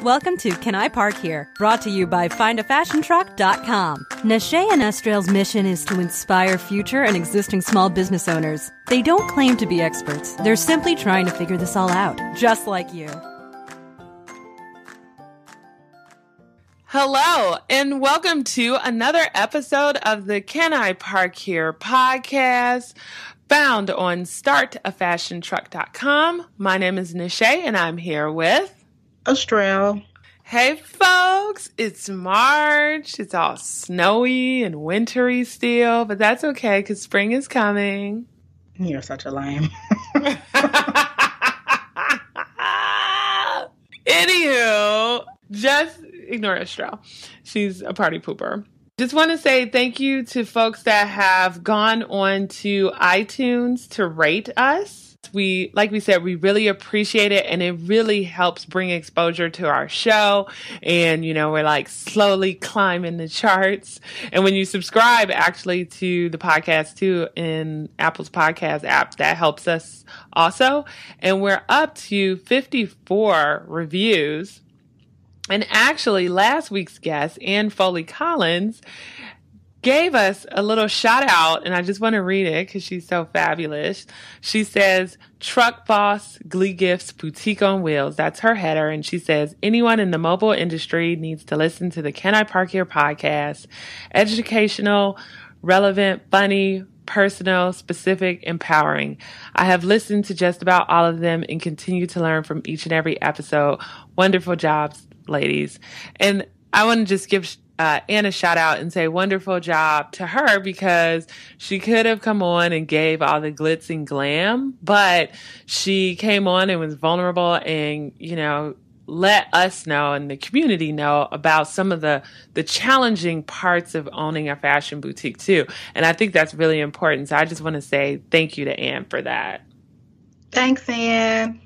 Welcome to Can I Park Here? Brought to you by FindAFashionTruck.com. Nashay and Estrell's mission is to inspire future and existing small business owners. They don't claim to be experts. They're simply trying to figure this all out, just like you. Hello, and welcome to another episode of the Can I Park Here podcast, found on StartAFashionTruck.com. My name is Nashay, and I'm here with Estrell. Hey folks, it's March. It's all snowy and wintry still, but that's okay because spring is coming. You're such a lame. Anywho, just ignore Estrell. She's a party pooper. Just want to say thank you to folks that have gone on to iTunes to rate us. Like we said, we really appreciate it, and it really helps bring exposure to our show. And, you know, we're like slowly climbing the charts. And when you subscribe actually to the podcast too in Apple's podcast app, that helps us also. And we're up to 54 reviews. And actually, last week's guest, Ann Foley Collins, gave us a little shout out, and I just want to read it because she's so fabulous. She says, Truck Boss Glee Gifts Boutique on Wheels. That's her header. And she says, anyone in the mobile industry needs to listen to the Can I Park Here podcast. Educational, relevant, funny, personal, specific, empowering. I have listened to just about all of them and continue to learn from each and every episode. Wonderful jobs, ladies. And I want to just give Anna a shout out and say wonderful job to her, because she could have come on and gave all the glitz and glam, but she came on and was vulnerable and, you know, let us know and the community know about some of the challenging parts of owning a fashion boutique too. And I think that's really important. So I just want to say thank you to Ann for that. Thanks, Ann.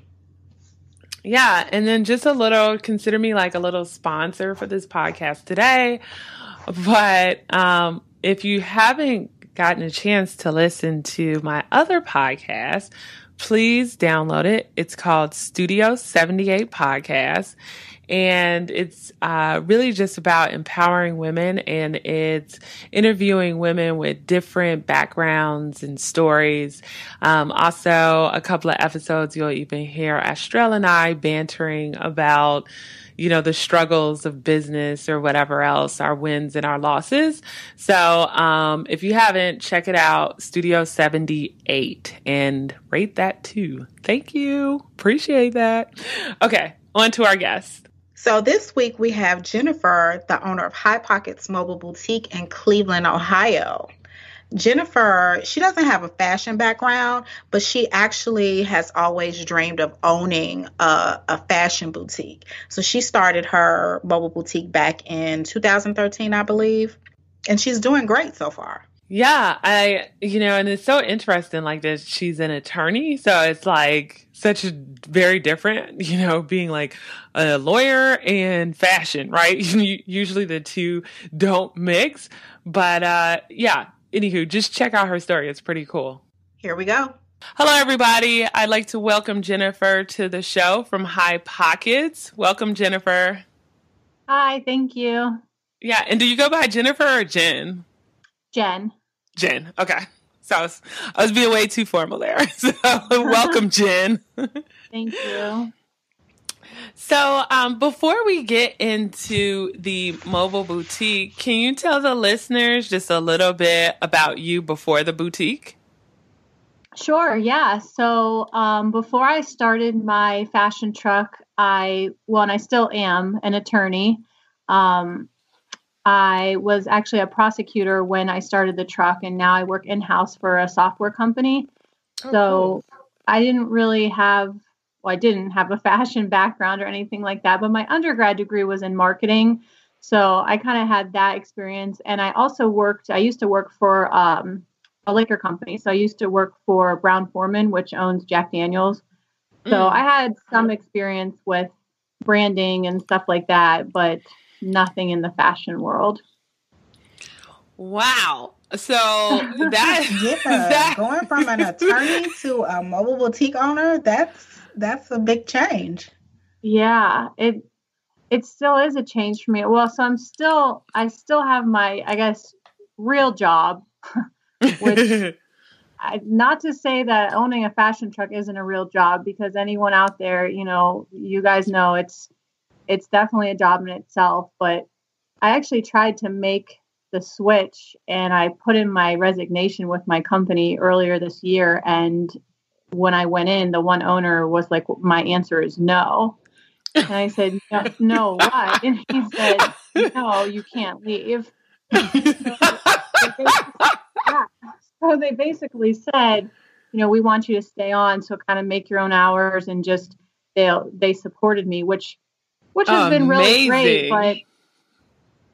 Yeah, and then just consider me like a little sponsor for this podcast today. But if you haven't gotten a chance to listen to my other podcast, please download it. It's called Studio 78 Podcast. And it's really just about empowering women, and it's interviewing women with different backgrounds and stories. Also, a couple of episodes, you'll even hear Estrell and I bantering about, you know, the struggles of business or whatever else, our wins and our losses. So if you haven't, check it out, Studio 78, and rate that too. Thank you. Appreciate that. Okay, on to our guest. So this week we have Jennifer, the owner of High Pockets Mobile Boutique in Cleveland, Ohio. Jennifer, she doesn't have a fashion background, but she actually has always dreamed of owning a fashion boutique. So she started her mobile boutique back in 2013, I believe, and she's doing great so far. Yeah, and it's so interesting, like that she's an attorney. So it's like such a very different, you know, being like a lawyer and fashion, right? Usually the two don't mix. But yeah, anywho, just check out her story. It's pretty cool. Here we go. Hello, everybody. I'd like to welcome Jennifer to the show from High Pockets. Welcome, Jennifer. Hi, thank you. Yeah, and do you go by Jennifer or Jen? Jen. Okay. So I was being way too formal there. So welcome, Jen. Thank you. So before we get into the mobile boutique, can you tell the listeners just a little bit about you before the boutique? Sure, yeah. So before I started my fashion truck, and I still am an attorney. I was actually a prosecutor when I started the truck, and now I work in-house for a software company. Oh, so cool. I didn't have a fashion background or anything like that, but my undergrad degree was in marketing. So I kind of had that experience. And I used to work for a liquor company. So I used to work for Brown-Forman, which owns Jack Daniels. So I had some experience with branding and stuff like that, but nothing in the fashion world. Wow. So that going from an attorney to a mobile boutique owner, that's a big change. Yeah, it still is a change for me. Well, so I still have my, I guess, real job, which not to say that owning a fashion truck isn't a real job, because anyone out there, you guys know it's definitely a job in itself. But I actually tried to make the switch, and I put in my resignation with my company earlier this year. And when I went in, the one owner was like, my answer is no. And I said, no, what? And he said, no, you can't leave. So they basically said, we want you to stay on, so kind of make your own hours, and just they supported me, which has been really great. But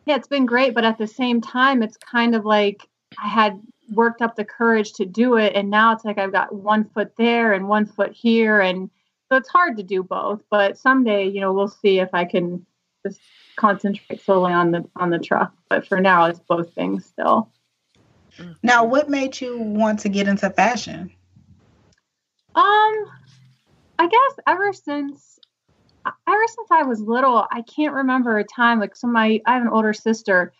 yeah, it's been great. But at the same time, it's kind of like I had worked up the courage to do it, and now it's like I've got one foot there and one foot here, and so it's hard to do both. But someday, we'll see if I can just concentrate solely on the truck. But for now, it's both things still. Now, what made you want to get into fashion? I guess ever since I was little, I can't remember a time like I have an older sister,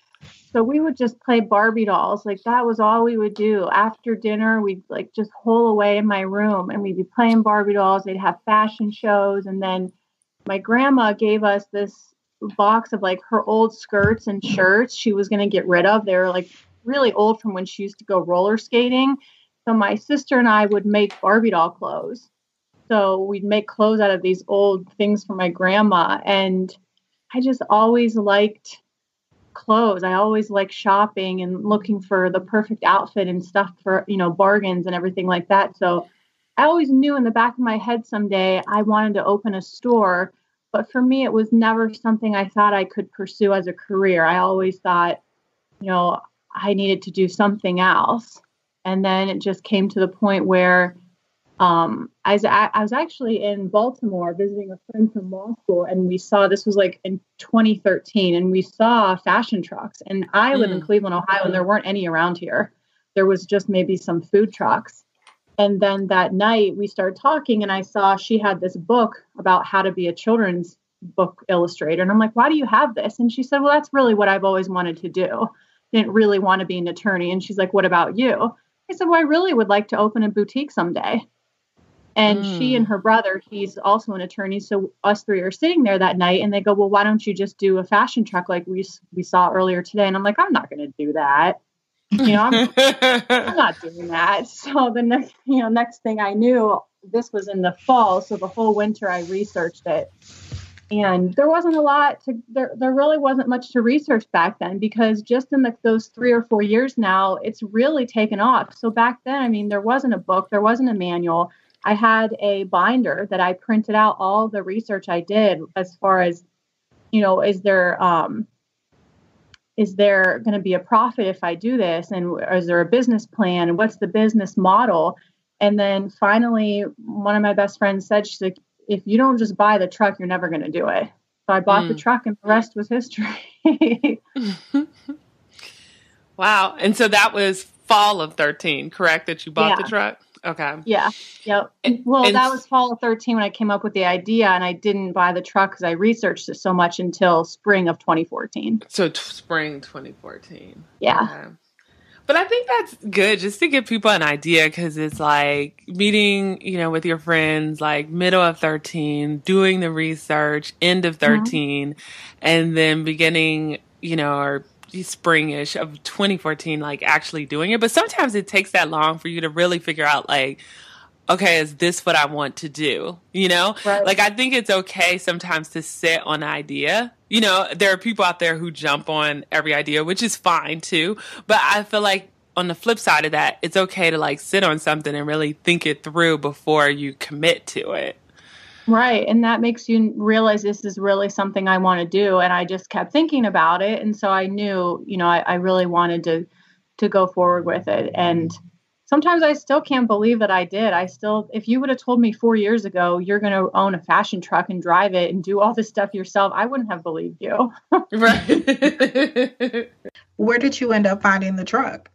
so we would just play Barbie dolls. Like that was all we would do. After dinner, we'd like just hole away in my room and we'd be playing Barbie dolls. They'd have fashion shows, and then my grandma gave us this box of like her old skirts and shirts she was going to get rid of. They were like really old from when she used to go roller skating. So my sister and I would make Barbie doll clothes. So we'd make clothes out of these old things from my grandma. And I just always liked clothes. I always liked shopping and looking for the perfect outfit and stuff for, bargains and everything like that. So I always knew in the back of my head someday I wanted to open a store. But for me, it was never something I thought I could pursue as a career. I always thought, I needed to do something else. And then it just came to the point where I was actually in Baltimore visiting a friend from law school, and we saw, this was like in 2013, and we saw fashion trucks. And I live in Cleveland, Ohio, and there weren't any around here. There was just maybe some food trucks. And then that night we started talking, and I saw she had this book about how to be a children's book illustrator. And I'm like, why do you have this? And she said, well, that's really what I've always wanted to do. Didn't really want to be an attorney. And she's like, what about you? I said, well, I really would like to open a boutique someday. And she and her brother, he's also an attorney. So us three are sitting there that night, and they go, well, why don't you just do a fashion truck like we saw earlier today? And I'm like, I'm not going to do that. I'm not doing that. So the next thing I knew, this was in the fall. So the whole winter I researched it. And there wasn't a lot there really wasn't much to research back then, because just in those 3 or 4 years now, it's really taken off. So back then, there wasn't a book, there wasn't a manual. I had a binder that I printed out all the research I did as far as, is there going to be a profit if I do this? And is there a business plan? And what's the business model? And then finally, one of my best friends said, she's like, if you don't just buy the truck, you're never going to do it. So I bought the truck, and the rest was history. Wow. And so that was fall of 13, correct? That you bought the truck? Okay. Yeah. Yep. Well, that was fall of 13 when I came up with the idea, and I didn't buy the truck because I researched it so much until spring of 2014. So spring 2014. Yeah. Okay. But I think that's good just to give people an idea, because it's like meeting, with your friends, like middle of 13, doing the research, end of 13, and then beginning, or springish of 2014, like actually doing it. But sometimes it takes that long for you to really figure out, like, okay, is this what I want to do? Right. Like, I think it's okay sometimes to sit on an idea. There are people out there who jump on every idea, which is fine too. But I feel like on the flip side of that, it's okay to like sit on something and really think it through before you commit to it. Right. And that makes you realize this is really something I want to do. And I just kept thinking about it. And so I knew, I really wanted to go forward with it. And sometimes I still can't believe that I did. If you would have told me 4 years ago, you're going to own a fashion truck and drive it and do all this stuff yourself, I wouldn't have believed you. Right. Where did you end up finding the truck?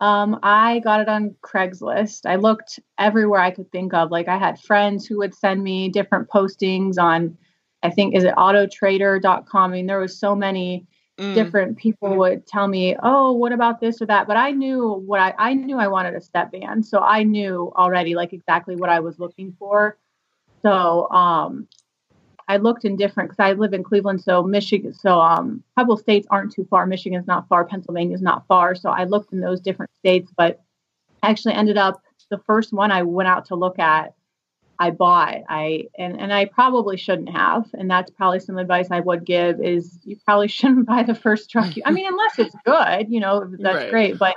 I got it on Craigslist. I looked everywhere I could think of. Like I had friends who would send me different postings on, I think, is it autotrader.com? I mean, there was so many different people would tell me, oh, what about this or that? But I knew I knew I wanted a step band. So I knew already like exactly what I was looking for. So, I looked in different, because I live in Cleveland, so Michigan, so a couple of states aren't too far. Michigan's not far, Pennsylvania's not far. So I looked in those different states, but I actually ended up, the first one I went out to look at, I bought. And I probably shouldn't have. And that's probably some advice I would give is you probably shouldn't buy the first truck. I mean, unless it's good, that's right. great. But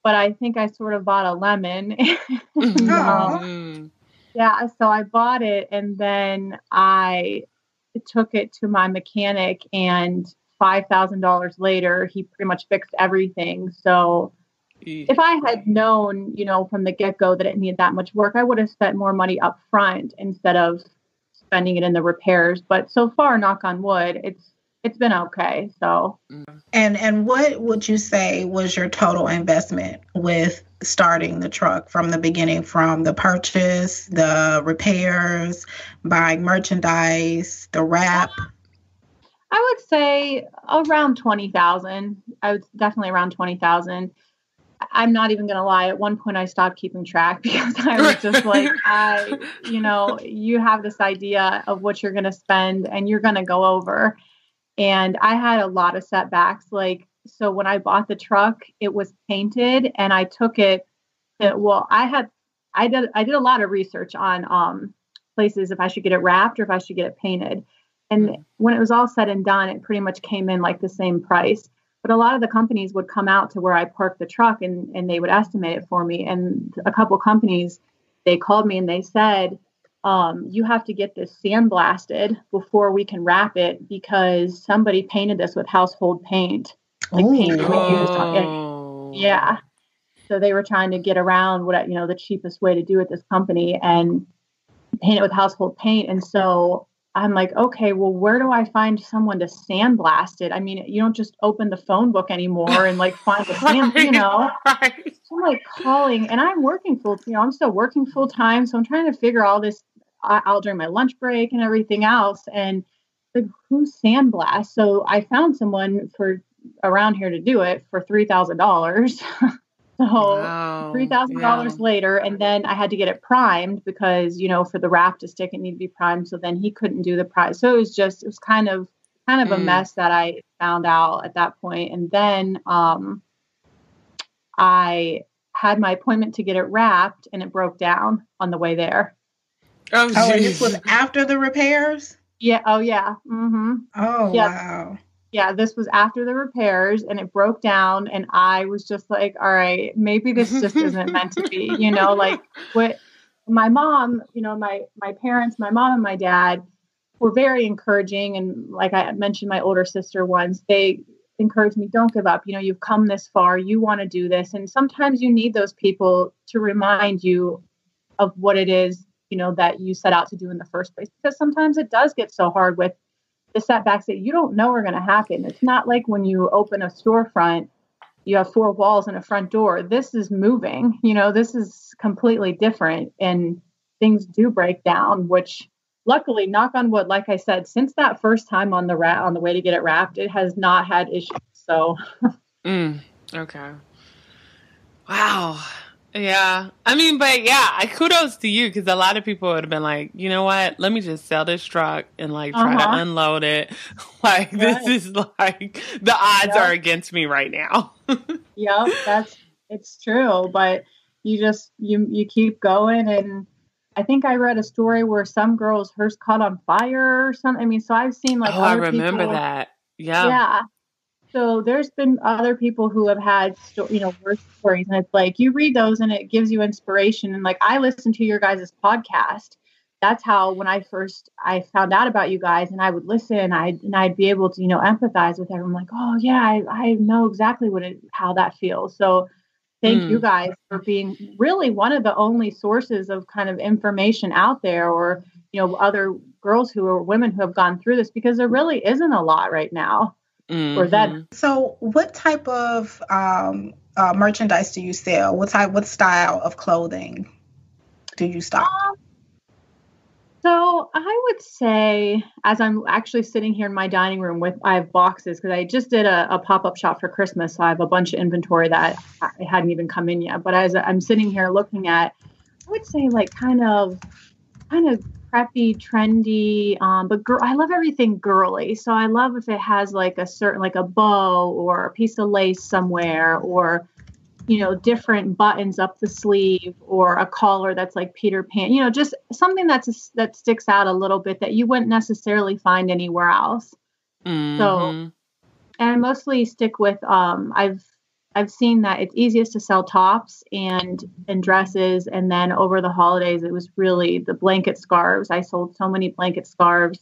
I think I sort of bought a lemon. Yeah, so I bought it and then I took it to my mechanic, and $5,000 later, he pretty much fixed everything. So if I had known, from the get-go that it needed that much work, I would have spent more money up front instead of spending it in the repairs. But so far, knock on wood, it's been okay. So, and what would you say was your total investment with starting the truck from the beginning, from the purchase, the repairs, buying merchandise, the wrap? I would say around 20,000. I would definitely around 20,000. I'm not even going to lie. At one point I stopped keeping track because I was just like, you have this idea of what you're going to spend and you're going to go over. And I had a lot of setbacks. So when I bought the truck, it was painted and I took it I did a lot of research on places if I should get it wrapped or if I should get it painted. And when it was all said and done, it pretty much came in like the same price. But a lot of the companies would come out to where I parked the truck and they would estimate it for me. And a couple companies, they called me and they said, you have to get this sandblasted before we can wrap it because somebody painted this with household paint. Paint that we used on it. Yeah. So they were trying to get around the cheapest way to do it, this company, and paint it with household paint. And so I'm like, okay, well, where do I find someone to sandblast it? I mean, you don't just open the phone book anymore and find the sand, Right. So I'm calling, and I'm working I'm still working full time. So I'm trying to figure all this out during my lunch break and everything else. And who sandblast? So I found someone for around here to do it for $3,000. So wow. $3,000 later, and then I had to get it primed because, for the wrap to stick, it needed to be primed. So then he couldn't do the prime. So it was kind of a mess that I found out at that point. And then I had my appointment to get it wrapped and it broke down on the way there. Oh, and this was after the repairs? Yeah. Oh, yeah. Mm-hmm. Oh, yeah. Wow. Yeah, this was after the repairs and it broke down and I was just like, all right, maybe this just isn't meant to be, what my mom, my parents, my mom and my dad were very encouraging. And like I mentioned, my older sister once, they encouraged me, don't give up. You've come this far, you want to do this. And sometimes you need those people to remind you of what it is, that you set out to do in the first place, because sometimes it does get so hard with the setbacks that you don't know are going to happen. It's not like when you open a storefront, you have four walls and a front door. This is moving, this is completely different and things do break down, which luckily, knock on wood, like I said, since that first time on the way to get it wrapped, it has not had issues. So. Okay. Wow. Yeah. I mean, but yeah, kudos to you because a lot of people would have been like, you know what? Let me just sell this truck and try to unload it. This is the odds are against me right now. Yeah, it's true. But you keep going. And I think I read a story where some girl's hers caught on fire or something. I mean, so I've seen I remember that. Yeah. Yeah. So there's been other people who have had, worse stories, and it's you read those and it gives you inspiration. And I listened to your guys' podcast. That's how when I found out about you guys, and I would listen, I'd be able to, empathize with everyone. Like, oh yeah, I know exactly how that feels. So thank you guys for being really one of the only sources of kind of information out there, or other girls women who have gone through this, because there really isn't a lot right now. For that. So what type of merchandise do you sell? What style of clothing do you stock? So I would say, as I'm actually sitting here in my dining room I have boxes because I just did a pop-up shop for Christmas. So I have a bunch of inventory that I hadn't even come in yet. But as I'm sitting here looking at, I would say like kind of preppy, trendy. But I love everything girly. So I love if it has like a certain, like a bow or a piece of lace somewhere, or different buttons up the sleeve, or a collar that's like Peter Pan, just something that sticks out a little bit that you wouldn't necessarily find anywhere else. Mm-hmm. So, and I mostly stick with, I've seen that it's easiest to sell tops and dresses. And then over the holidays, it was really the blanket scarves. I sold so many blanket scarves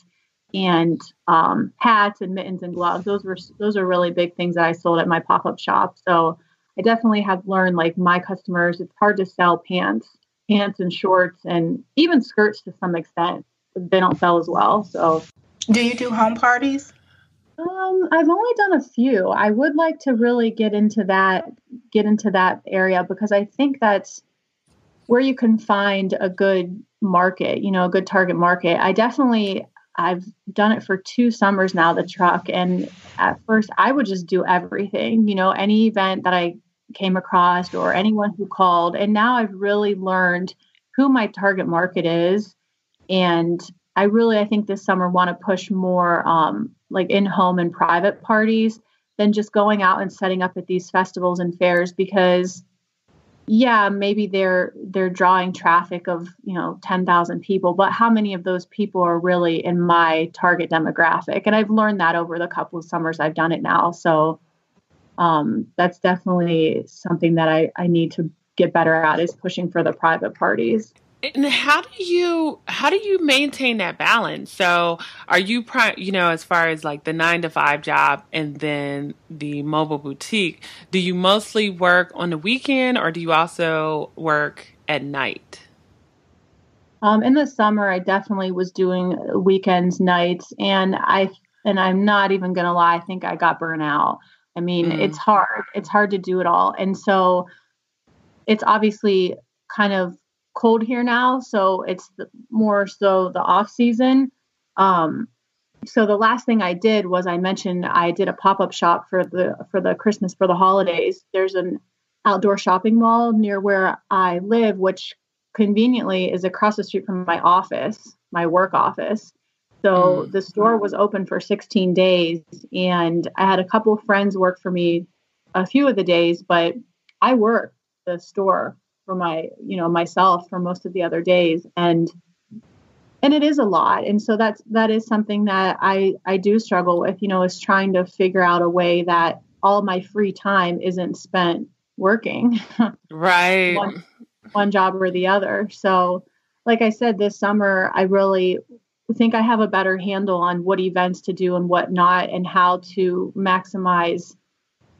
and hats and mittens and gloves. Those are really big things that I sold at my pop-up shop. So I definitely have learned, like, my customers, it's hard to sell pants and shorts and even skirts to some extent. They don't sell as well. So, do you do home parties? I've only done a few. I would like to really get into that area, because I think that's where you can find a good market, a good target market. I've done it for 2 summers now, the truck. And at first I would just do everything, any event that I came across or anyone who called. And now I've really learned who my target market is. And I think this summer want to push more like in-home and private parties than just going out and setting up at these festivals and fairs, because maybe they're drawing traffic of, 10,000 people, but how many of those people are really in my target demographic? And I've learned that over the couple of summers I've done it now. So that's definitely something that I need to get better at, is pushing for the private parties. And how do you maintain that balance? So are you, as far as like the 9-to-5 job and then the mobile boutique, do you mostly work on the weekend, or do you also work at night? In the summer, I definitely was doing weekends, nights, and I'm not even going to lie, I think I got burnt out. I mean, It's hard. It's hard to do it all. And so it's obviously kind of cold here now, so it's more so the off season. So the last thing I did was, I mentioned I did a pop-up shop for the Christmas, for the holidays. There's an outdoor shopping mall near where I live, which conveniently is across the street from my office, my work office. So the store was open for 16 days, and I had a couple of friends work for me a few of the days, but I worked the store for myself for most of the other days. And it is a lot. And so that is something that I do struggle with, is trying to figure out a way that all my free time isn't spent working. Right. one job or the other. So like I said, this summer, I really think I have a better handle on what events to do and what not, and how to maximize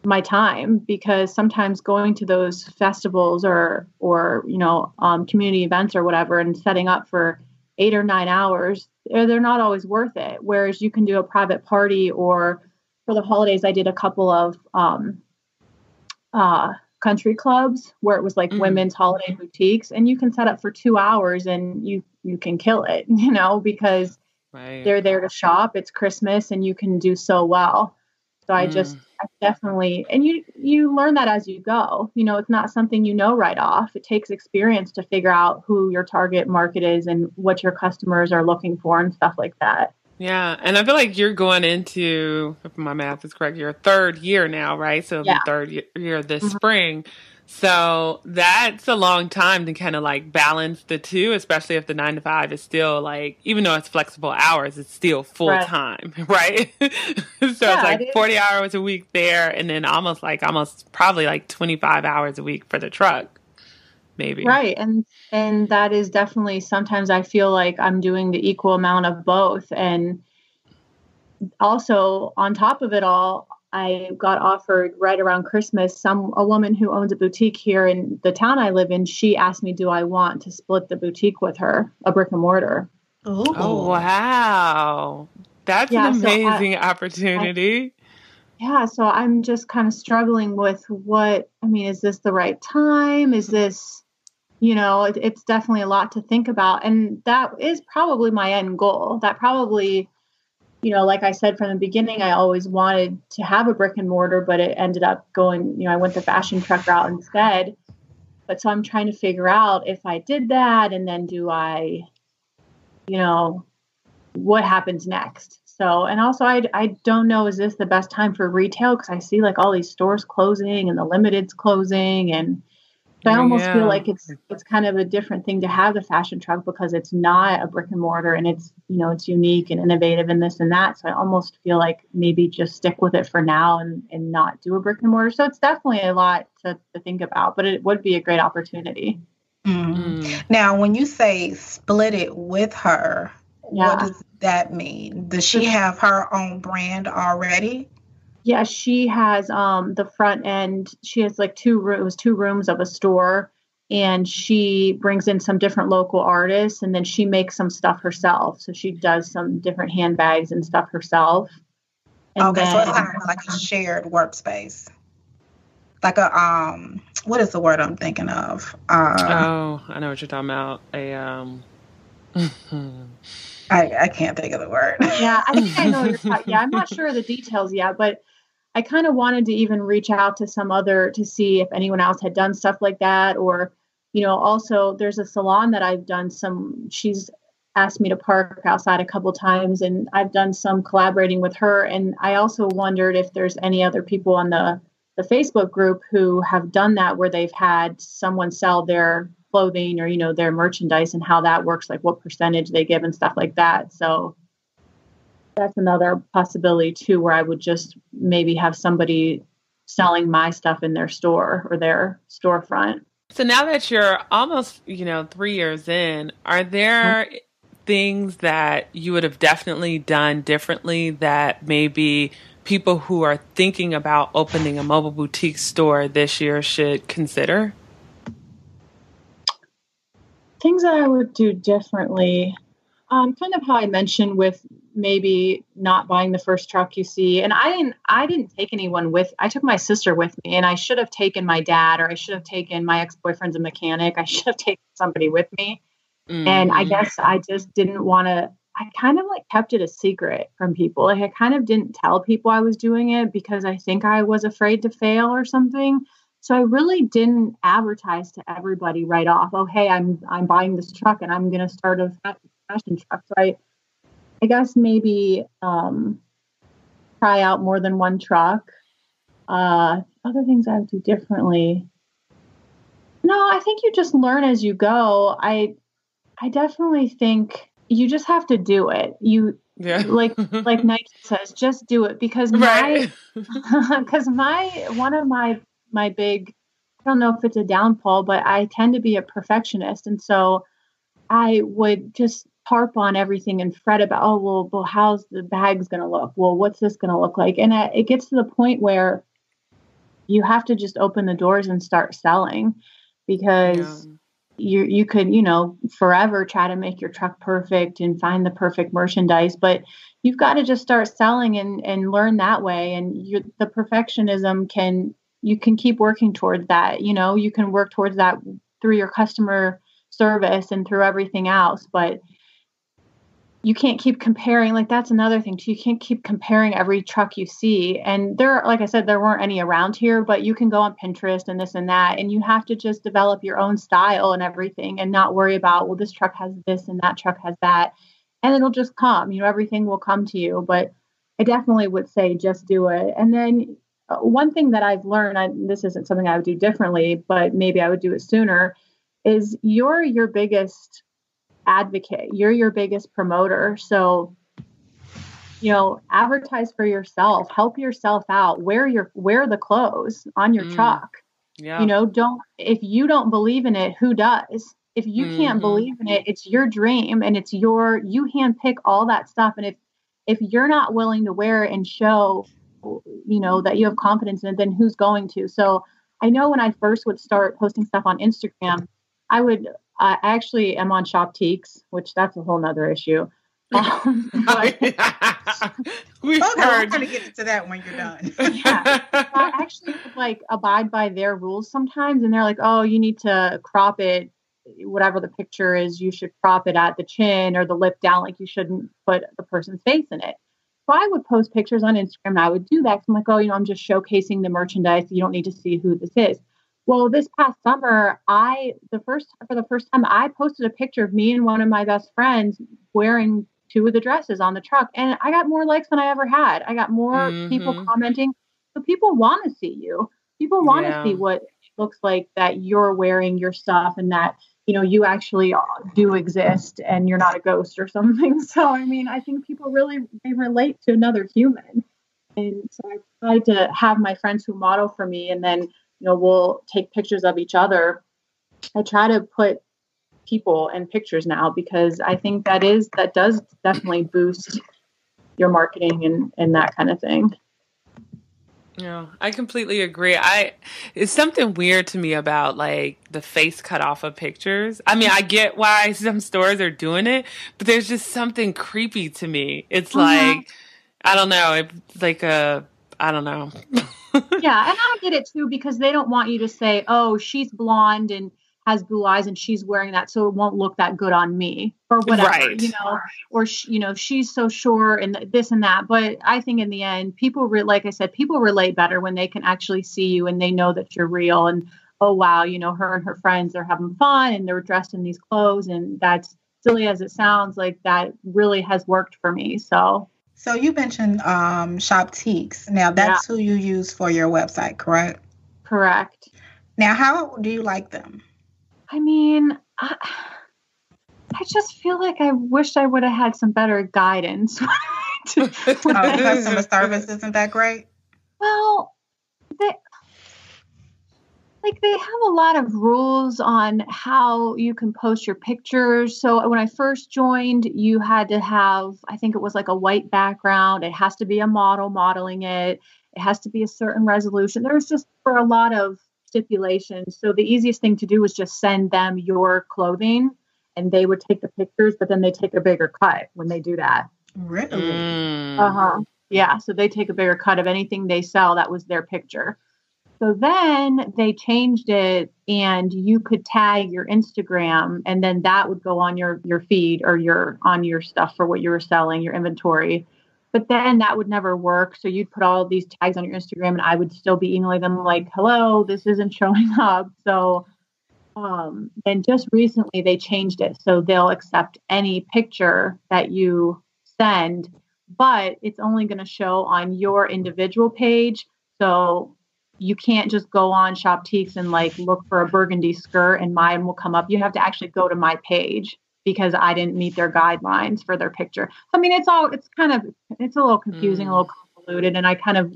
my time, because sometimes going to those festivals or community events or whatever, and setting up for 8 or 9 hours, they're not always worth it. Whereas you can do a private party, or for the holidays, I did a couple of country clubs where it was like women's holiday boutiques, and you can set up for 2 hours and you can kill it, because they're there to shop. It's Christmas and you can do so well. So I definitely, and you learn that as you go. It's not something right off. It takes experience to figure out who your target market is and what your customers are looking for and stuff like that. Yeah. And I feel like you're going into, if my math is correct, your 3rd year now, right? So it'll be 3rd year this spring. So that's a long time to kind of like balance the two, especially if the 9-to-5 is still like, even though it's flexible hours, it's still full time, right? So it's like 40 hours a week there, and then almost probably like 25 hours a week for the truck, maybe. Right. And that is definitely, sometimes I feel like I'm doing the equal amount of both. And also on top of it all, I got offered right around Christmas, a woman who owns a boutique here in the town I live in, she asked me, do I want to split the boutique with her, a brick and mortar? Ooh. Oh, wow. That's an amazing opportunity. So I'm just kind of struggling with is this the right time? Is this, it's definitely a lot to think about. And that is probably my end goal. That probably, like I said from the beginning, I always wanted to have a brick and mortar, but it ended up going, I went the fashion truck route instead. But so I'm trying to figure out if I did that, and then do I, what happens next? So, and also I don't know, is this the best time for retail? Because I see like all these stores closing and the limited's closing, and so I almost feel like it's kind of a different thing to have the fashion truck, because it's not a brick and mortar, and it's, it's unique and innovative and this and that. So I almost feel like maybe just stick with it for now and not do a brick and mortar. So it's definitely a lot to think about, but it would be a great opportunity. Now, when you say split it with her, what does that mean? Does she have her own brand already? Yeah, she has the front end. She has like two rooms of a store, and she brings in some different local artists, and then she makes some stuff herself. So she does some different handbags and stuff herself. And so it's kind of like a shared workspace. Like a what is the word I'm thinking of? I know what you're talking about. I can't think of the word. Yeah, I think I know what you're talking. Yeah, I'm not sure of the details yet, but I kind of wanted to even reach out to to see if anyone else had done stuff like that. Or, also there's a salon that I've done she's asked me to park outside a couple times, and I've done some collaborating with her. And I also wondered if there's any other people on the Facebook group who have done that, where they've had someone sell their clothing or, their merchandise, and how that works, like what percentage they give and stuff like that. So that's another possibility too, where I would just maybe have somebody selling my stuff in their store or their storefront. So now that you're almost, 3 years in, are there things that you would have definitely done differently that maybe people who are thinking about opening a mobile boutique store this year should consider? Things that I would do differently, kind of how I mentioned with maybe not buying the first truck you see. And I didn't take anyone I took my sister with me, and I should have taken my dad, or I should have taken my ex-boyfriend's a mechanic. I should have taken somebody with me. And I guess I just didn't want to, I kind of like kept it a secret from people. Like I kind of didn't tell people I was doing it, because I think I was afraid to fail or something. So I really didn't advertise to everybody right off. Oh, hey, I'm buying this truck and I'm going to start a fashion truck. So I guess maybe try out more than one truck. Other things I would do differently. No, I think you just learn as you go. I definitely think you just have to do it. Like Nike says, just do it, because one of my big, I don't know if it's a downfall, but I tend to be a perfectionist. And so I would just harp on everything and fret about, well, how's the bags going to look? Well, what's this going to look like? And it gets to the point where you have to just open the doors and start selling, because you could, forever try to make your truck perfect and find the perfect merchandise, but you've got to just start selling and learn that way. And the perfectionism you can keep working towards that. You can work towards that through your customer service and through everything else, but you can't keep comparing. Like that's another thing too. You can't keep comparing every truck you see. And like I said, there weren't any around here, but you can go on Pinterest and this and that, and you have to just develop your own style and everything, and not worry about, well, this truck has this and that truck has that, and it'll just come. Everything will come to you. But I definitely would say just do it. And then one thing that I've learned, this isn't something I would do differently, but maybe I would do it sooner, is you're your biggest advocate. You're your biggest promoter. So, advertise for yourself, help yourself out, wear the clothes on your truck. Yeah. If you don't believe in it, who does? If you can't believe in it, it's your dream, and you handpick all that stuff. And if you're not willing to wear it and show, that you have confidence in it, then who's going to? So I know when I first would start posting stuff on Instagram, I actually am on Shopteeks, which that's a whole nother issue. We're going to get into that when you're done. Yeah, I actually would abide by their rules sometimes, and they're like, "Oh, you need to crop it whatever the picture is, you should crop it at the chin or the lip down. Like you shouldn't put the person's face in it. So I would post pictures on Instagram and I would do that. 'Cause I'm like, oh, I'm just showcasing the merchandise. You don't need to see who this is. Well, this past summer, for the first time, I posted a picture of me and one of my best friends wearing two of the dresses on the truck. And I got more likes than I ever had. I got more people commenting. So people want to see you. People want to see what it looks like that you're wearing your stuff and that, you actually do exist and you're not a ghost or something. So, I mean, I think people they relate to another human. And so I try to have my friends who model for me, and then, we'll take pictures of each other. I try to put people in pictures now because I think that does definitely boost your marketing and that kind of thing. Yeah, I completely agree. It's something weird to me about like the face cut off of pictures. I mean, I get why some stores are doing it, but there's just something creepy to me. It's like, I don't know. It's like I don't know. Yeah, and I get it too because they don't want you to say, "Oh, she's blonde and has blue eyes and she's wearing that, so it won't look that good on me," or whatever, right. Or she's so short and this and that. But I think in the end, people like I said, people relate better when they can actually see you and they know that you're real. And oh wow, her and her friends are having fun and they're dressed in these clothes, and that's silly as it sounds, like that really has worked for me. So you mentioned Shoptiques. Now that's who you use for your website, correct? Correct. Now, how do you like them? I mean, I just feel like I wish I would have had some better guidance. Customer service isn't that great? Well, they have a lot of rules on how you can post your pictures. So when I first joined, you had to have, I think it was like a white background. It has to be a model modeling it. It has to be a certain resolution. There's just for a lot of stipulations. So the easiest thing to do was just send them your clothing and they would take the pictures, but then they take a bigger cut when they do that. Really? Yeah. So they take a bigger cut of anything they sell. That was their picture. So then they changed it and you could tag your Instagram and then that would go on your feed or on your stuff for what you were selling, your inventory. But then that would never work. So you'd put all these tags on your Instagram and I would still be emailing them like, hello, this isn't showing up. So then just recently they changed it. So they'll accept any picture that you send, but it's only going to show on your individual page. So you can't just go on Shoptiques and like look for a burgundy skirt and mine will come up. You have to actually go to my page because I didn't meet their guidelines for their picture. I mean, it's a little confusing, a little convoluted. And I kind of,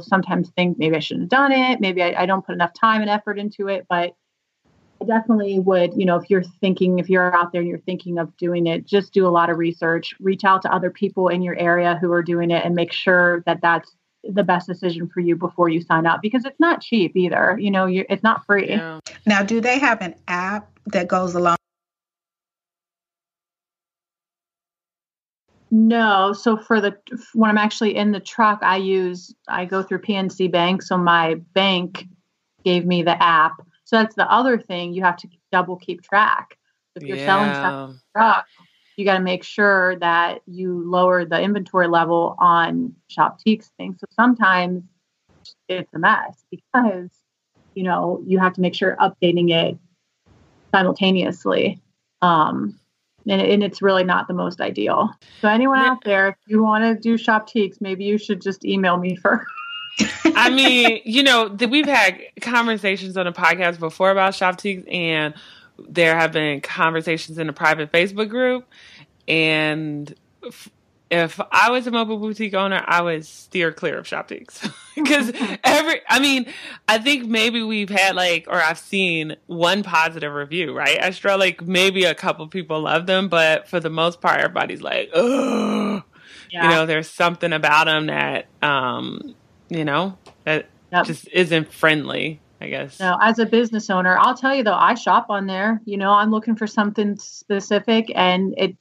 sometimes think maybe I shouldn't have done it. Maybe I don't put enough time and effort into it, but I definitely would, if you're out there and you're thinking of doing it, just do a lot of research, reach out to other people in your area who are doing it and make sure that that's the best decision for you before you sign up, because it's not cheap either. It's not free. Yeah. Now, do they have an app that goes along? No. So when I'm actually in the truck, I go through PNC Bank. So my bank gave me the app. So that's the other thing. You have to double keep track. If you're selling stuff in the truck, you got to make sure that you lower the inventory level on Shoptiques things. So sometimes it's a mess because, you have to make sure updating it simultaneously. And it's really not the most ideal. So anyone out there, if you want to do Shoptiques, maybe you should just email me first. I mean, we've had conversations on the podcast before about Shoptiques, and there have been conversations in a private Facebook group. And if I was a mobile boutique owner, I would steer clear of Shoptiques because I think maybe we've had I've seen one positive review, right? Astra, maybe a couple people love them, but for the most part, everybody's like, oh, there's something about them that, that just isn't friendly, I guess. No, as a business owner, I'll tell you though, I shop on there. I'm looking for something specific, and it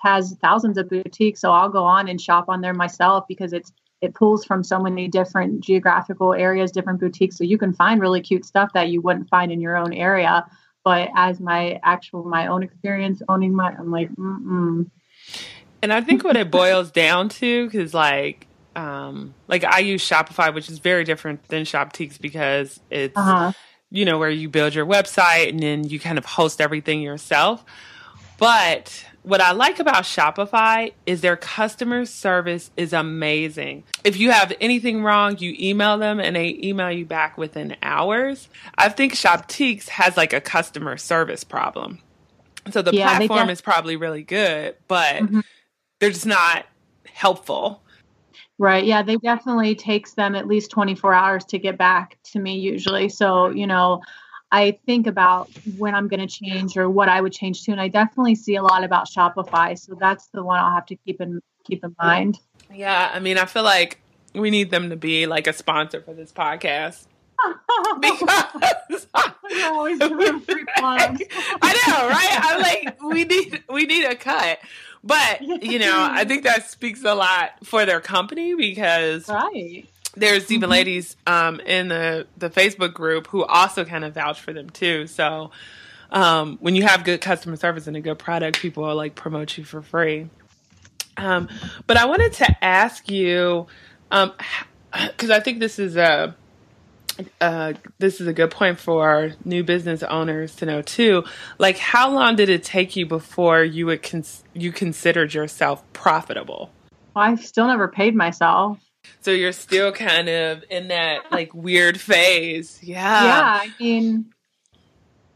has thousands of boutiques. So I'll go on and shop on there myself because it pulls from so many different geographical areas, different boutiques. So you can find really cute stuff that you wouldn't find in your own area. But as my own experience owning I'm like, mm-mm. And I think what it boils down to, because like I use Shopify, which is very different than Shoptiques because it's, where you build your website and then you kind of host everything yourself. But what I like about Shopify is their customer service is amazing. If you have anything wrong, you email them and they email you back within hours. I think Shoptiques has like a customer service problem. So the platform is probably really good, but they're just not helpful. Right. Yeah, they definitely takes them at least 24 hours to get back to me usually. So, I think about when I'm going to change or what I would change to. And I definitely see a lot about Shopify. So that's the one I'll have to keep in mind. Yeah. I mean, I feel like we need them to be like a sponsor for this podcast. Because we're always giving free plugs. I know, right? I'm like, we need a cut. But, I think that speaks a lot for their company because there's even ladies in the Facebook group who also kind of vouch for them too. So when you have good customer service and a good product, people will like promote you for free. But I wanted to ask you, because I think this is a good point for new business owners to know too. Like, how long did it take you before you considered yourself profitable? Well, I've still never paid myself. So you're still kind of in that like weird phase. Yeah. Yeah. I mean,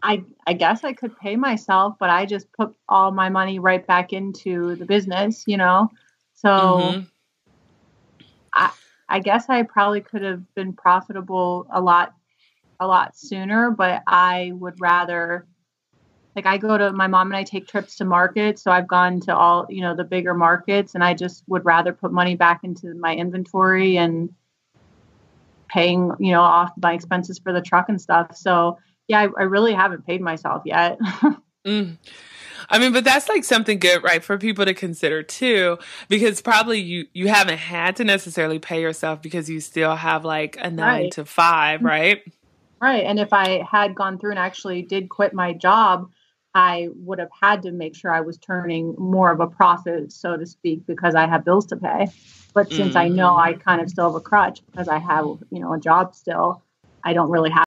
I guess I could pay myself, but I just put all my money right back into the business, So I guess I probably could have been profitable a lot sooner, but I would rather, like, my mom and I take trips to markets. So I've gone to all, the bigger markets, and I just would rather put money back into my inventory and paying, off my expenses for the truck and stuff. So yeah, I really haven't paid myself yet. I mean, but that's like something good, right, for people to consider too, because probably you haven't had to necessarily pay yourself because you still have like a 9 to 5, right? Right. And if I had gone through and actually did quit my job, I would have had to make sure I was turning more of a profit, so to speak, because I have bills to pay. But since I know I kind of still have a crutch because I have, a job still, I don't really have